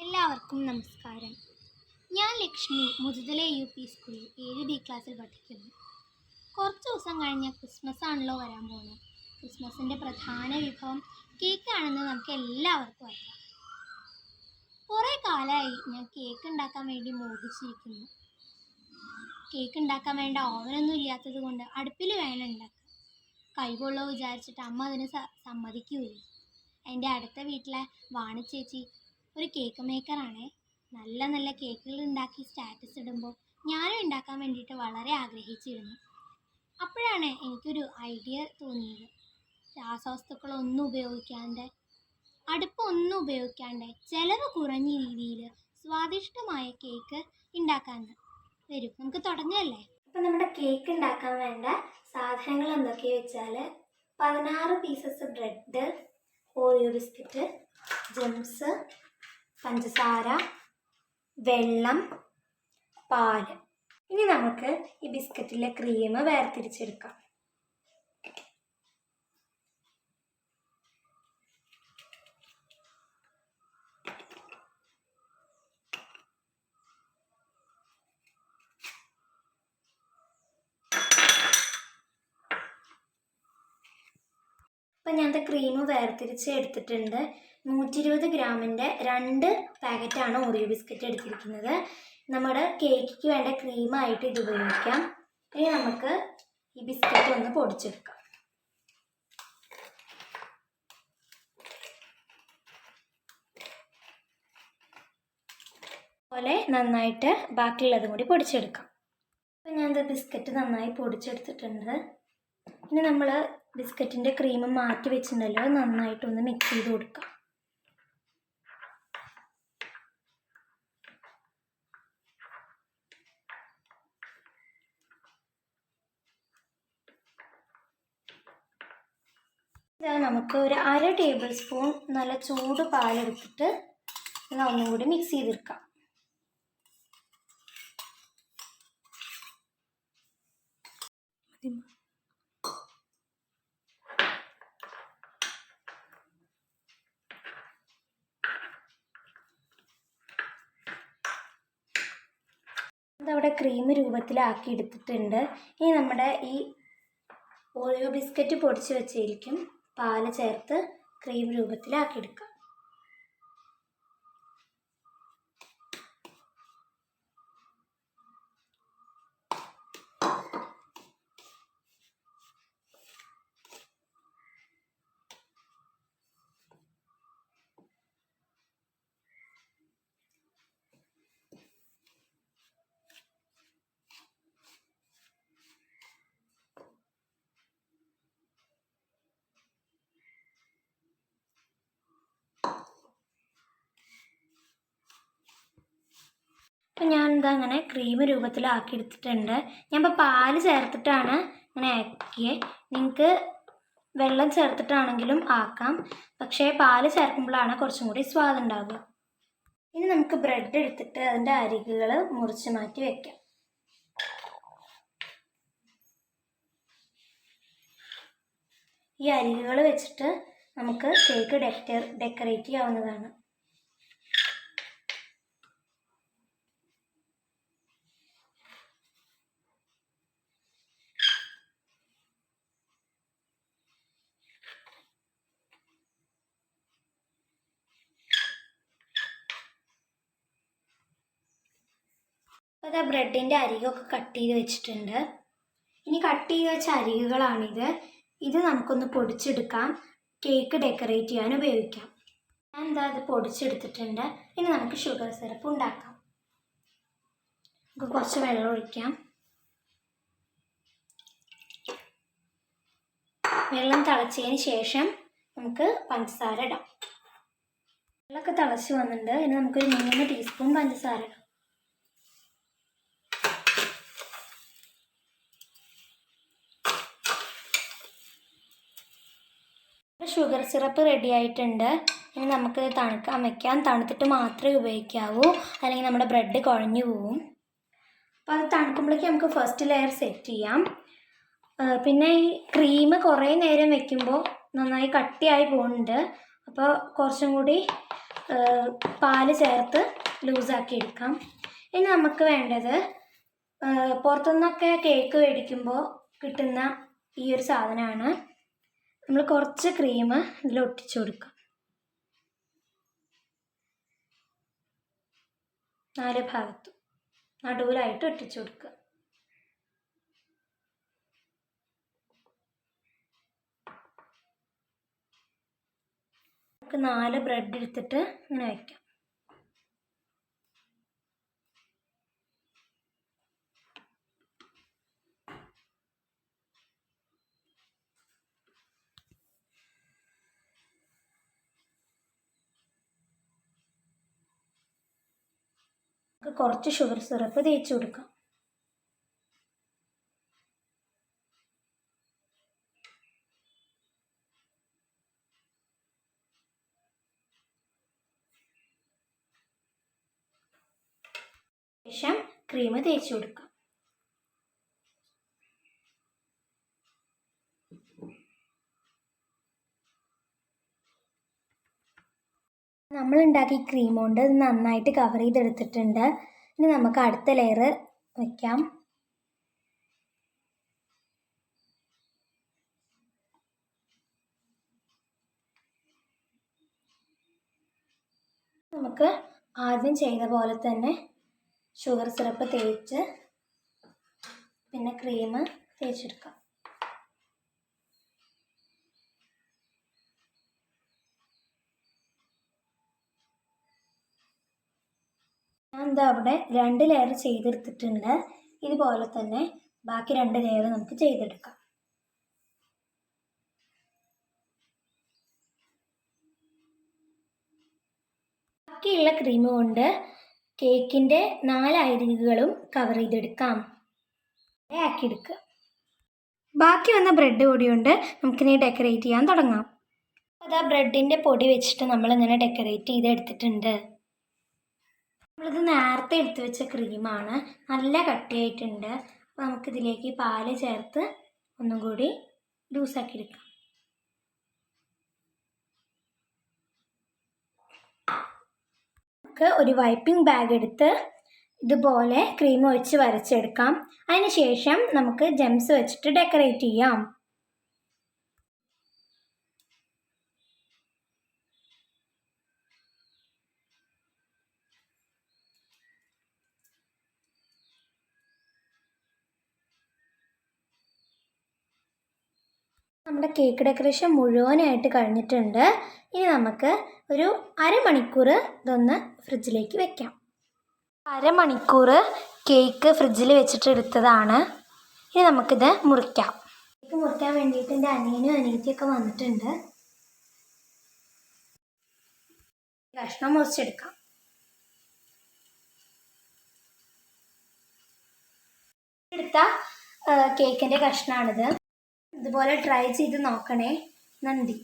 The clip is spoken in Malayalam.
എല്ലാവർക്കും നമസ്കാരം. ഞാൻ ലക്ഷ്മി മുതുതല UP സ്കൂളിൽ 7B ക്ലാസ്സിൽ പഠിക്കുന്നു. കുറച്ച് ദിവസം കഴിഞ്ഞ് ക്രിസ്മസ് ആണല്ലോ വരാൻ പോകുന്നത്. ക്രിസ്മസിൻ്റെ പ്രധാന വിഭവം കേക്കാണെന്ന് നമുക്ക് എല്ലാവർക്കും അറിയാം. കുറേ കാലമായി ഞാൻ കേക്ക് ഉണ്ടാക്കാൻ വേണ്ടി മോഹിച്ചിരിക്കുന്നു. കേക്ക് ഉണ്ടാക്കാൻ വേണ്ട ഓവനൊന്നും ഇല്ലാത്തത് കൊണ്ട് അടുപ്പിൽ വേണം ഉണ്ടാക്കാൻ. കൈകൊള്ളോ വിചാരിച്ചിട്ട് അമ്മ അതിന് സമ്മതിക്കുകയില്ല. എൻ്റെ അടുത്ത വീട്ടിലെ വാണി ചേച്ചി ഒരു കേക്ക് മേക്കറാണേ. നല്ല നല്ല കേക്കുകൾ ഉണ്ടാക്കി സ്റ്റാറ്റസ് ഇടുമ്പോൾ ഞാനും ഉണ്ടാക്കാൻ വേണ്ടിയിട്ട് വളരെ ആഗ്രഹിച്ചിരുന്നു. അപ്പോഴാണ് എനിക്കൊരു ഐഡിയ തോന്നിയത്. രാസവസ്തുക്കളൊന്നും ഉപയോഗിക്കാണ്ട്, അടുപ്പൊന്നും ഉപയോഗിക്കാണ്ട്, ചിലവ് കുറഞ്ഞ രീതിയിൽ സ്വാദിഷ്ടമായ കേക്ക് ഉണ്ടാക്കാമെന്ന്. വരും, നമുക്ക് തുടങ്ങല്ലേ. ഇപ്പം നമ്മുടെ കേക്ക് ഉണ്ടാക്കാൻ വേണ്ട സാധനങ്ങൾ എന്തൊക്കെയാ വെച്ചാൽ 16 pieces bread, Oreo biscuit, Gems, പഞ്ചസാര, വെള്ളം, പാല്. ഇനി നമുക്ക് ഈ ബിസ്ക്കറ്റിലെ ക്രീം വേർതിരിച്ചെടുക്കാം. അപ്പം ഞാൻ ക്രീം വേർതിരിച്ച് എടുത്തിട്ടുണ്ട്. 120 ഗ്രാമിൻ്റെ 2 പാക്കറ്റാണ് ഓറിയോ ബിസ്ക്കറ്റ് എടുത്തിരിക്കുന്നത്. നമ്മുടെ കേക്കിക്ക് വേണ്ട ക്രീമായിട്ട് ഇത് ഉപയോഗിക്കാം. ഇനി നമുക്ക് ഈ ബിസ്ക്കറ്റ് ഒന്ന് പൊടിച്ചെടുക്കാം. അതുപോലെ നന്നായിട്ട് ബാക്കിയുള്ളതും കൂടി പൊടിച്ചെടുക്കാം. അപ്പം ഞാൻ ബിസ്ക്കറ്റ് നന്നായി പൊടിച്ചെടുത്തിട്ടുണ്ട്. ഇനി നമ്മൾ ബിസ്ക്കറ്റിൻ്റെ ക്രീം മാറ്റി വെച്ചിട്ടുണ്ടല്ലോ, നന്നായിട്ടൊന്ന് മിക്സ് ചെയ്ത് കൊടുക്കാം. നമുക്ക് ഒരു 1/2 ടേബിൾ സ്പൂൺ നല്ല ചൂട് പാലെടുത്തിട്ട് ഒന്നും കൂടി മിക്സ് ചെയ്തെടുക്കാം. ഇതവിടെ ക്രീം രൂപത്തിലാക്കി എടുത്തിട്ടുണ്ട്. ഇനി നമ്മുടെ ഈ ഓറിയോ ബിസ്ക്കറ്റ് പൊടിച്ച് വെച്ചിരിക്കും പാല് ചേർത്ത് ക്രീം രൂപത്തിലാക്കിയെടുക്കാം. അപ്പം ഞാനിതാ അങ്ങനെ ക്രീം രൂപത്തിലാക്കി എടുത്തിട്ടുണ്ട്. ഞാനിപ്പോൾ പാല് ചേർത്തിട്ടാണ് അങ്ങനെ ആക്കിയത്. നിങ്ങൾക്ക് വെള്ളം ചേർത്തിട്ടാണെങ്കിലും ആക്കാം, പക്ഷേ പാല് ചേർക്കുമ്പോഴാണ് കുറച്ചും കൂടി സ്വാദുണ്ടാവുക. ഇനി നമുക്ക് ബ്രെഡ് എടുത്തിട്ട് അതിൻ്റെ അരികുകൾ മുറിച്ച് മാറ്റി വയ്ക്കാം. ഈ അരികുകൾ വെച്ചിട്ട് നമുക്ക് കേക്ക് ഡെക്കറേറ്റ് ചെയ്യാവുന്നതാണ്. അപ്പോൾ അത് ബ്രെഡിൻ്റെ അരികൊക്കെ കട്ട് ചെയ്ത് വെച്ചിട്ടുണ്ട്. ഇനി കട്ട് ചെയ്ത് വെച്ച അരികുകളാണിത്. ഇത് നമുക്കൊന്ന് പൊടിച്ചെടുക്കാം, കേക്ക് ഡെക്കറേറ്റ് ചെയ്യാൻ ഉപയോഗിക്കാം. ഞാൻ അത് പൊടിച്ചെടുത്തിട്ടുണ്ട്. ഇനി നമുക്ക് ഷുഗർ സിറപ്പ് ഉണ്ടാക്കാം. നമുക്ക് കുറച്ച് വെള്ളം ഒഴിക്കാം. വെള്ളം തിളച്ചതിന് ശേഷം നമുക്ക് പഞ്ചസാര ഇടാം. വെള്ളമൊക്കെ തിളച്ച് വന്നിട്ടുണ്ട്. ഇനി നമുക്കൊരു 3 ടീസ്പൂൺ പഞ്ചസാര ഇടാം. ഷുഗർ സിറപ്പ് റെഡി ആയിട്ടുണ്ട്. ഇനി നമുക്കിത് തണുക്കാൻ വയ്ക്കാം. തണുത്തിട്ട് മാത്രമേ ഉപയോഗിക്കാവൂ, അല്ലെങ്കിൽ നമ്മുടെ ബ്രെഡ് കുഴഞ്ഞു പോവും. അപ്പോൾ അത് തണുക്കുമ്പോഴേക്കും നമുക്ക് ഫസ്റ്റ് ലെയർ സെറ്റ് ചെയ്യാം. പിന്നെ ഈ ക്രീം കുറേ നേരം വെക്കുമ്പോൾ നന്നായി കട്ടിയായി പോകുന്നുണ്ട്. അപ്പോൾ കുറച്ചും കൂടി പാല് ചേർത്ത് ലൂസാക്കി എടുക്കാം. ഇനി നമുക്ക് വേണ്ടത് പുറത്തുനിന്നൊക്കെ കേക്ക് മേടിക്കുമ്പോൾ കിട്ടുന്ന ഈ ഒരു സാധനമാണ്. നമ്മൾ കുറച്ച് ക്രീം ഇതിൽ ഒട്ടിച്ചു കൊടുക്കാം. 4 ഭാഗത്തും നടുവിലായിട്ട് ഒട്ടിച്ചു കൊടുക്കുക. നമുക്ക് 4 ബ്രെഡ് എടുത്തിട്ട് ഇങ്ങനെ വയ്ക്കാം. നമുക്ക് കുറച്ച് ഷുഗർ സിറപ്പ് തേച്ച് കൊടുക്കാം. ശേഷം ക്രീം തേച്ച് കൊടുക്കാം. നമ്മൾ ഉണ്ടാക്കിയ ക്രീം കൊണ്ട് ഇത് നന്നായിട്ട് കവർ ചെയ്തെടുത്തിട്ടുണ്ട്. ഇനി നമുക്ക് അടുത്ത ലെയർ വയ്ക്കാം. നമുക്ക് ആദ്യം ചെയ്ത പോലെ തന്നെ ഷുഗർ സിറപ്പ് തേച്ച് പിന്നെ ക്രീം തേച്ചെടുക്കാം. ഞാൻ എന്താ അവിടെ 2 ലെയർ ചെയ്തെടുത്തിട്ടുണ്ട്. ഇതുപോലെ തന്നെ ബാക്കി 2 ലെയർ നമുക്ക് ചെയ്തെടുക്കാം. ബാക്കിയുള്ള ക്രീം കൊണ്ട് കേക്കിൻ്റെ 4 അരികുകളും കവർ ചെയ്തെടുക്കാം. ആക്കിയെടുക്കുക. ബാക്കി വന്ന ബ്രെഡ് പൊടി കൊണ്ട് നമുക്കിനി ഡെക്കറേറ്റ് ചെയ്യാൻ തുടങ്ങാം. അത് ആ ബ്രെഡിൻ്റെ പൊടി വെച്ചിട്ട് നമ്മളിങ്ങനെ ഡെക്കറേറ്റ് ചെയ്തെടുത്തിട്ടുണ്ട്. നമ്മളിത് നേരത്തെ എടുത്ത് വെച്ച ക്രീമാണ്. നല്ല കട്ടിയായിട്ടുണ്ട്. അപ്പോൾ നമുക്കിതിലേക്ക് പാല് ചേർത്ത് ഒന്നും കൂടി ലൂസാക്കി എടുക്കാം. നമുക്ക് ഒരു വൈപ്പിംഗ് ബാഗ് എടുത്ത് ഇതുപോലെ ക്രീം ഒഴിച്ച് വരച്ചെടുക്കാം. അതിന് ശേഷം നമുക്ക് ജെംസ് വെച്ചിട്ട് ഡെക്കറേറ്റ് ചെയ്യാം. നമ്മുടെ കേക്ക് ഡെക്കറേഷൻ മുഴുവനായിട്ട് കഴിഞ്ഞിട്ടുണ്ട്. ഇനി നമുക്ക് ഒരു അരമണിക്കൂർ ഇതൊന്ന് ഫ്രിഡ്ജിലേക്ക് വെക്കാം. അരമണിക്കൂർ കേക്ക് ഫ്രിഡ്ജിൽ വെച്ചിട്ട് എടുത്തതാണ്. ഇനി നമുക്കിത് മുറിക്കാം. കേക്ക് മുറിക്കാൻ വേണ്ടിയിട്ട് എൻ്റെ അനിയനും അനിയത്തിയൊക്കെ വന്നിട്ടുണ്ട്. കഷ്ണം മുറിച്ചെടുക്കാം. എടുത്ത കേക്കിൻ്റെ കഷ്ണമാണിത്. ഇതുപോലെ ട്രൈ ചെയ്ത് നോക്കണേ. നന്ദി.